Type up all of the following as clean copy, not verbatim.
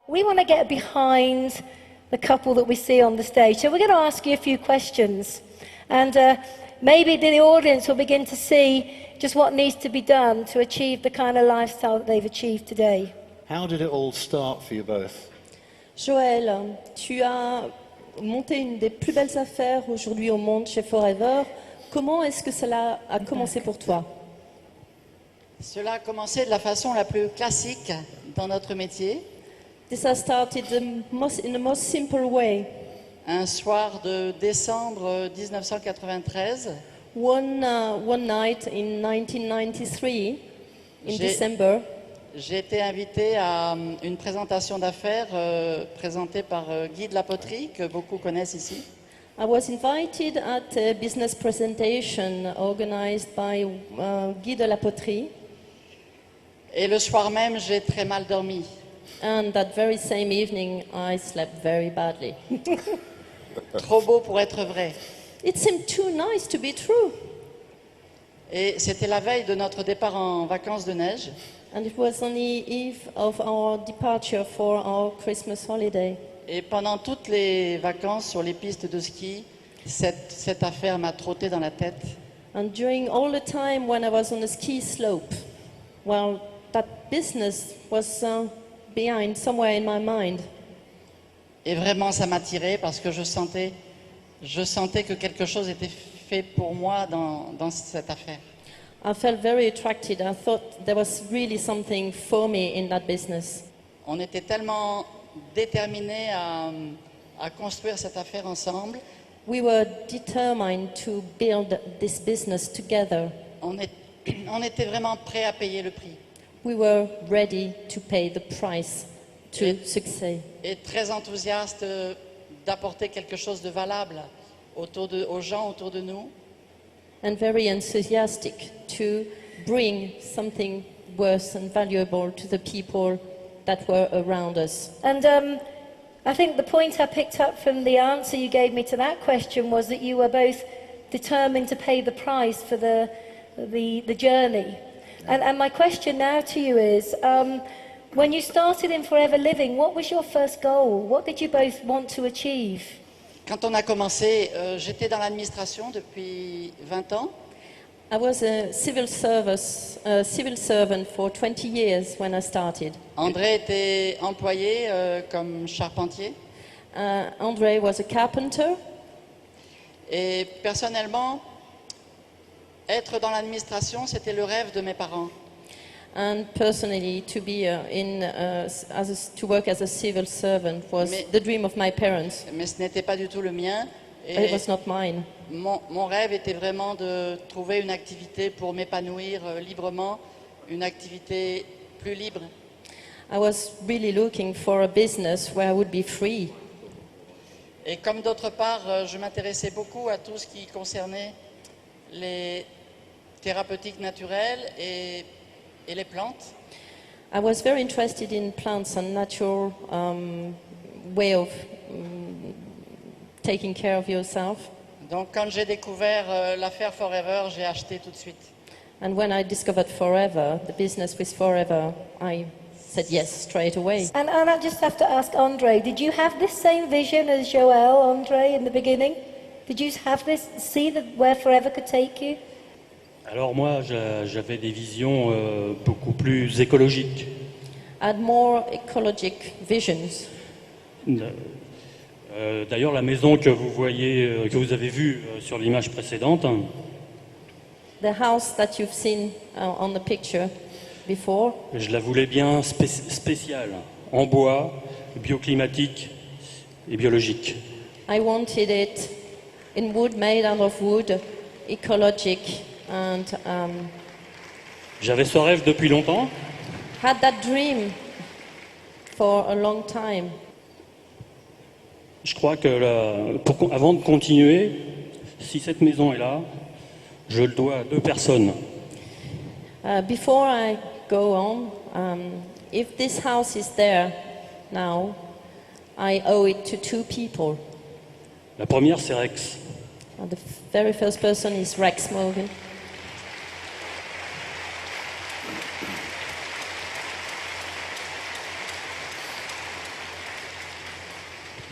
We want to get behind the couple that we see on the stage. So we're going to ask you a few questions. And maybe the audience will begin to see just what needs to be done to achieve the kind of lifestyle that they've achieved today. How did it all start for you both? Joël, tu as monté une des plus belles affaires aujourd'hui au monde chez Forever. Comment est-ce que cela a commencé pour toi? Cela a commencé de la façon la plus classique dans notre métier. This has started in the most simple way. Un soir de décembre 1993, One night in 1993, in J'ai- December, j'ai été invité à une présentation d'affaires présentée par Guy de la Poterie, que beaucoup connaissent ici. I was invited at a business presentation organized by Guy de la Poterie, Et le soir même, j'ai très mal dormi. and that very same evening I slept very badly. Trop beau pour être vrai. It seemed too nice to be true. Et c'était la veille de notre départ en vacances de neige. And it was on the eve of our departure for our Christmas holiday. Et pendant toutes les vacances sur les pistes de ski, cette affaire m'a trotté dans la tête. And during all the time when I was on the ski slope, well, that business was behind somewhere in my mind. Et vraiment, ça m'a tiré parce que je sentais que quelque chose était fait pour moi dans cette affaire. I felt very attracted. I thought there was really something for me in that business. On était tellement déterminés à construire cette affaire ensemble. We were determined to build this business together. On était vraiment prêts à payer le prix. We were ready to pay the price to succeed. Et très enthousiastes d'apporter quelque chose de valable aux gens autour de nous. And very enthusiastic to bring something worth and valuable to the people that were around us. And I think the point I picked up from the answer you gave me to that question was that you were both determined to pay the price for the journey. And my question now to you is, when you started in Forever Living, what was your first goal? What did you both want to achieve? Quand on a commencé, j'étais dans l'administration depuis 20 ans. I was a civil servant for 20 years when I started. André était employé comme charpentier. André was a carpenter, Et personnellement, être dans l'administration, c'était le rêve de mes parents. and personally, to be to work as a civil servant was Mais- the dream of my parents. Mais ce n'était pas du tout le mien. But Et it was not mine. mon rêve était vraiment de trouver une activité pour m'épanouir librement, une activité plus libre. I was really looking for a business where I would be free. Et comme d'autre part, je m'intéressais beaucoup à tout ce qui concernait les thérapeutiques naturelles et les plantes. I was very interested in plants and natural way of taking care of yourself. Donc quand j'ai découvert l'affaire Forever, j'ai acheté tout de suite. And when I discovered Forever, the business with Forever, I said yes straight away. And I just have to ask Andre, did you have this same vision as Joël, Andre, in the beginning? Did you have this, see where Forever could take you? Alors moi, j'avais des visions beaucoup plus écologiques. I had more ecologic visions. D'ailleurs, la maison que vous voyez, que vous avez vue sur l'image précédente, The house that you've seen on the picture before, je la voulais bien spéciale, en bois, bioclimatique et biologique. I wanted it in wood, made out of wood, ecologic, and J'avais ce rêve depuis longtemps, had that dream for a long time. je crois que avant de continuer, si cette maison est là, je le dois à deux personnes. Before I go on, if this house is there now, I owe it to two people. La première, c'est Rex. The very first person is Rex Morgan.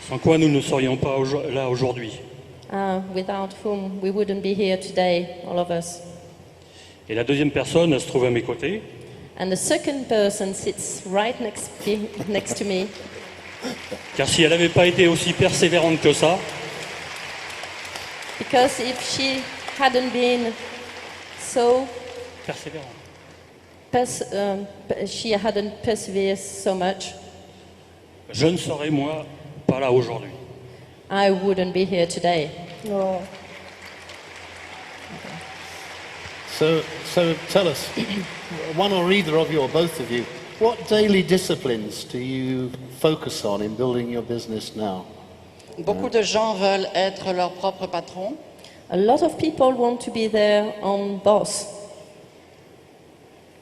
sans quoi nous ne serions pas là aujourd'hui. Without whom we wouldn't be here today, all of us. Et la deuxième personne, elle se trouve à mes côtés. And the second person sits right next to me. Car si elle n'avait pas été aussi persévérante que ça, Because if she hadn't been so, persévérante, she hadn't persevered so much, je ne serais moi pas là aujourd'hui. I wouldn't be here today. Oh. So tell us, one or either of you or both of you, what daily disciplines do you focus on in building your business now? Beaucoup de gens veulent être leur propre patron, A lot of people want to be their own boss.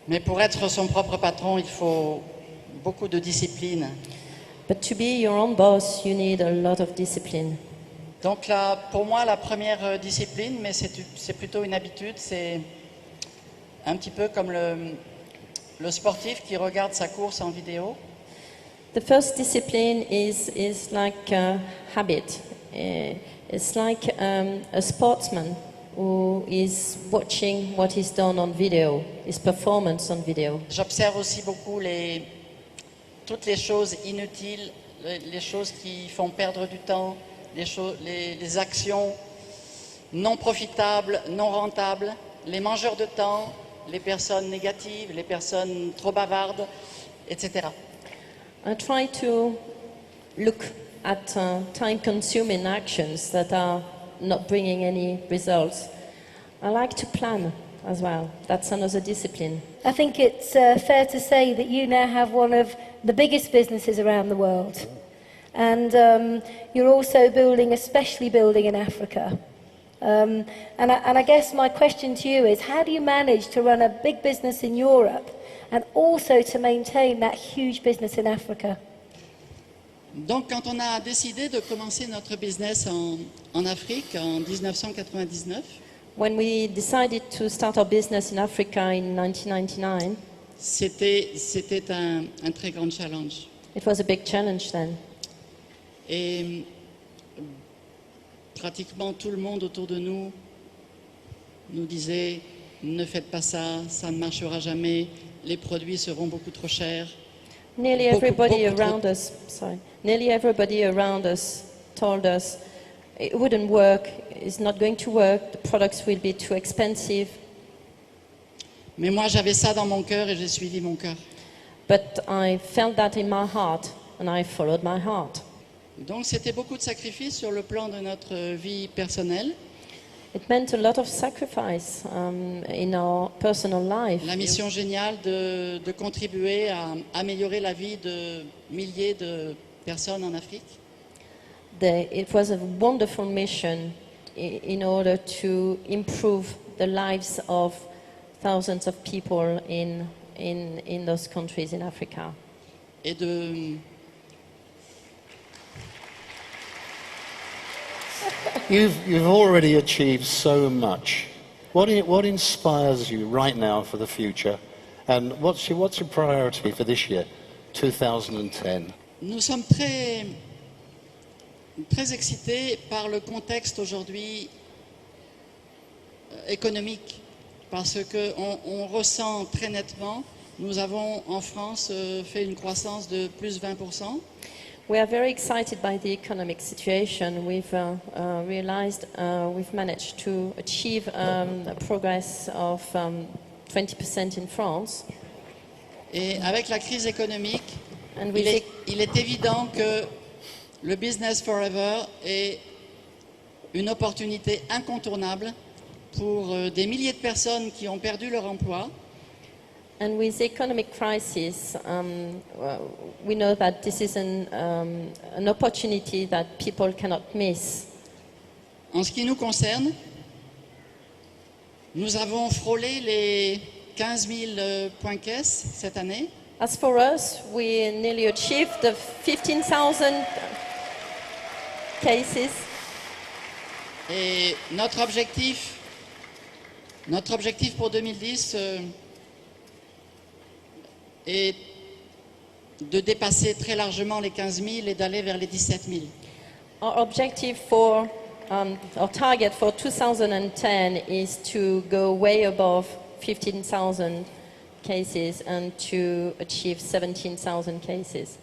mais pour être son propre patron, il faut beaucoup de discipline. But to be your own boss, you need a lot of discipline. Donc là, pour moi, la première discipline, mais c'est plutôt une habitude, c'est un petit peu comme le sportif qui regarde sa course en vidéo. The first discipline is like a habit. It's like a sportsman who is watching what is done on video, his performance on video. J'observe aussi beaucoup toutes les choses inutiles, les choses qui font perdre du temps, les actions non profitables, non rentables, les mangeurs de temps, les personnes négatives, les personnes trop bavardes, etc. I try to look at time-consuming actions that are not bringing any results. I like to plan as well. That's another discipline. I think it's fair to say that you now have one of the biggest businesses around the world. And you're also especially building in Africa. And I guess my question to you is, how do you manage to run a big business in Europe and also to maintain that huge business in Africa? Donc quand on a décidé de commencer notre business en Afrique en 1999, When we decided to start our business in Africa in 1999, c'était un très grand challenge. it was a big challenge then. Et pratiquement tout le monde autour de nous disait ne faites pas ça, ça ne marchera jamais, les produits seront beaucoup trop chers. Nearly Beaucoup everybody around us told us it wouldn't work, it's not going to work, the products will be too expensive. Mais moi j'avais ça dans mon cœur et j'ai suivi mon cœur. But I felt that in my heart and I followed my heart. Donc c'était beaucoup de sacrifices sur le plan de notre vie personnelle. It meant a lot of sacrifice in our personal life. La mission géniale de contribuer à améliorer la vie de milliers de personnes en Afrique. It was a wonderful mission in order to improve the lives of thousands of people in those countries in Africa. Et You've already achieved so much. What inspires you right now for the future? And what's your priority for this year, 2010? Nous sommes très excités par le contexte aujourd'hui économique, parce qu'on ressent très nettement, nous avons en France fait une croissance de plus de 20%. We are very excited by the economic situation. We've realized we've managed to achieve a progress of 20% in France. Et avec la crise économique, And il est évident que le Business Forever est une opportunité incontournable pour des milliers de personnes qui ont perdu leur emploi. And with the economic crisis, we know that this is an opportunity that people cannot miss. En ce qui nous concerne, nous avons frôlé les 15 000 points caisse cette année. As for us, we nearly achieved the 15,000 cases. Et notre objectif pour 2010 est de dépasser très largement les 15 000 et d'aller vers les 17 000. Our objective for, our target for 2010 is to go way above 15,000 cases and to achieve 17,000 cases.